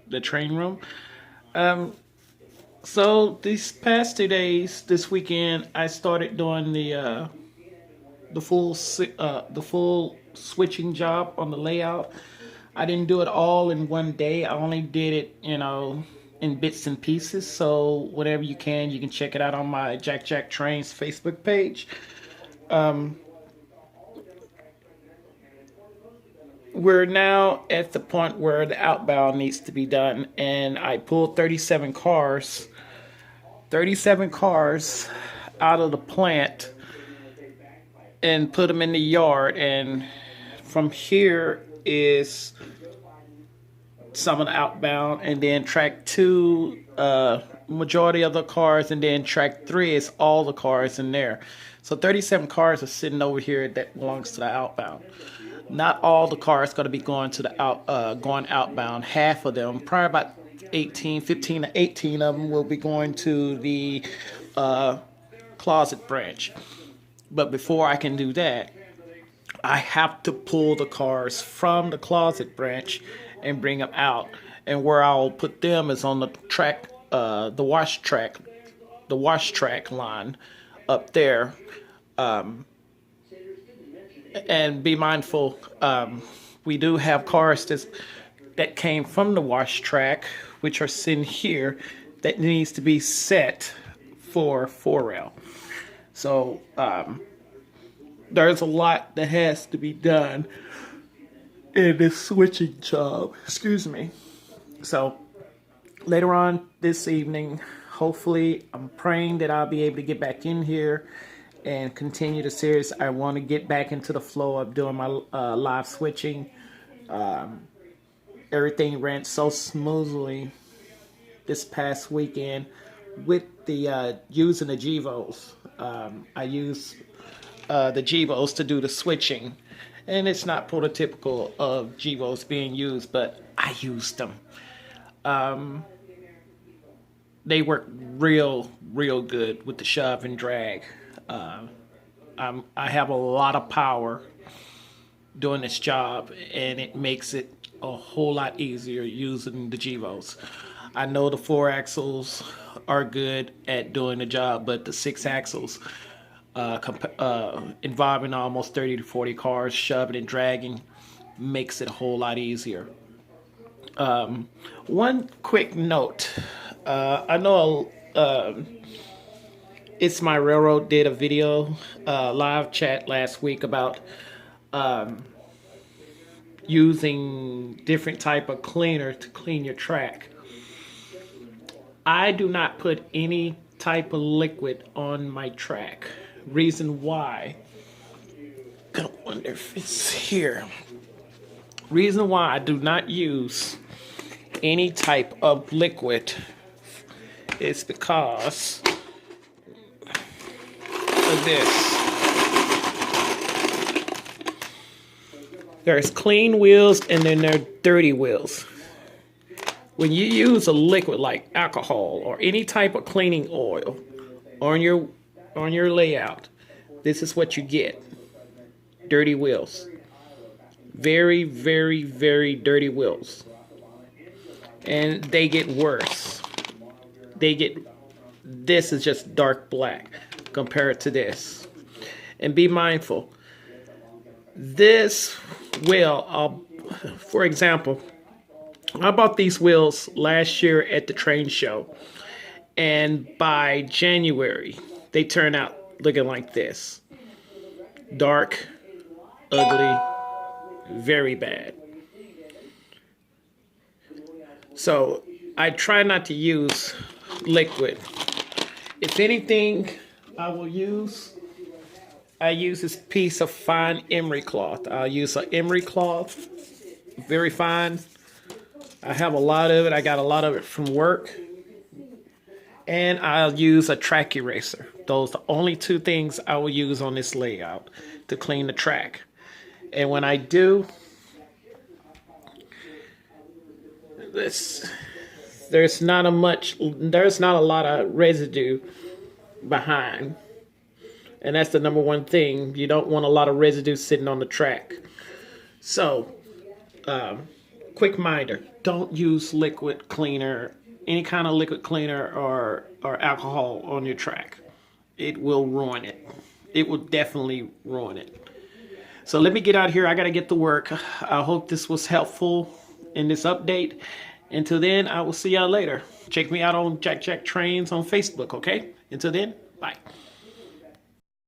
the train room. Um, so these past 2 days, this weekend, I started doing the full switching job on the layout. I didn't do it all in one day. I only did it, in bits and pieces. So whenever you can check it out on my Jack Jack Trains Facebook page. Um, we're now at the point where the outbound needs to be done, and I pulled 37 cars out of the plant and put them in the yard. And from here is some of the outbound, and then track two, majority of the cars, and then track three is all the cars in there. So 37 cars are sitting over here that belongs to the outbound. Not all the cars going to be going to the going outbound. Half of them, probably about 15 to 18 of them, will be going to the uh, closet branch. But before I can do that, I have to pull the cars from the closet branch and bring them out. And where I'll put them is on the track, the wash track line up there. Um, and be mindful, we do have cars that came from the wash track, which are sitting here, that needs to be set for 4Rail. So there's a lot that has to be done in this switching job. Excuse me. So later on this evening, hopefully, I'm praying that I'll be able to get back in here and continue the series. I want to get back into the flow of doing my live switching. Everything ran so smoothly this past weekend with the using the Gevos. I use the Gevos to do the switching, and it's not prototypical of Gevos being used, but I used them. Um, they work real good with the shove and drag. Uh, I have a lot of power doing this job, and it makes it a whole lot easier using the Gevos. I know the four axles are good at doing the job, but the six axles, involving almost 30 to 40 cars, shoving and dragging, makes it a whole lot easier. One quick note, I know It's My Railroad did a video, live chat last week about um, using different type of cleaner to clean your track. I do not put any type of liquid on my track. Reason why, I wonder if it's here. Reason why I do not use any type of liquid is because of this. There's clean wheels and then there are dirty wheels. When you use a liquid like alcohol or any type of cleaning oil on your layout, this is what you get. Dirty wheels. Very dirty wheels. And they get worse. This is just dark black compared to this. And be mindful. This wheel, for example, I bought these wheels last year at the train show. And by January, they turn out looking like this. Dark, ugly, very bad. So I try not to use liquid. If anything, I use this piece of fine emery cloth. I'll use an emery cloth, very fine. I have a lot of it. I got a lot of it from work. And I'll use a track eraser. Those are the only two things I will use on this layout to clean the track. And when I do, there's not a lot of residue behind. And that's the number one thing. You don't want a lot of residue sitting on the track. So, quick reminder, don't use liquid cleaner, any kind of liquid cleaner or alcohol on your track. It will ruin it. It will definitely ruin it. So let me get out of here. I got to get to work. I hope this was helpful in this update. Until then, I will see y'all later. Check me out on Jack Trains on Facebook, okay? Until then, bye.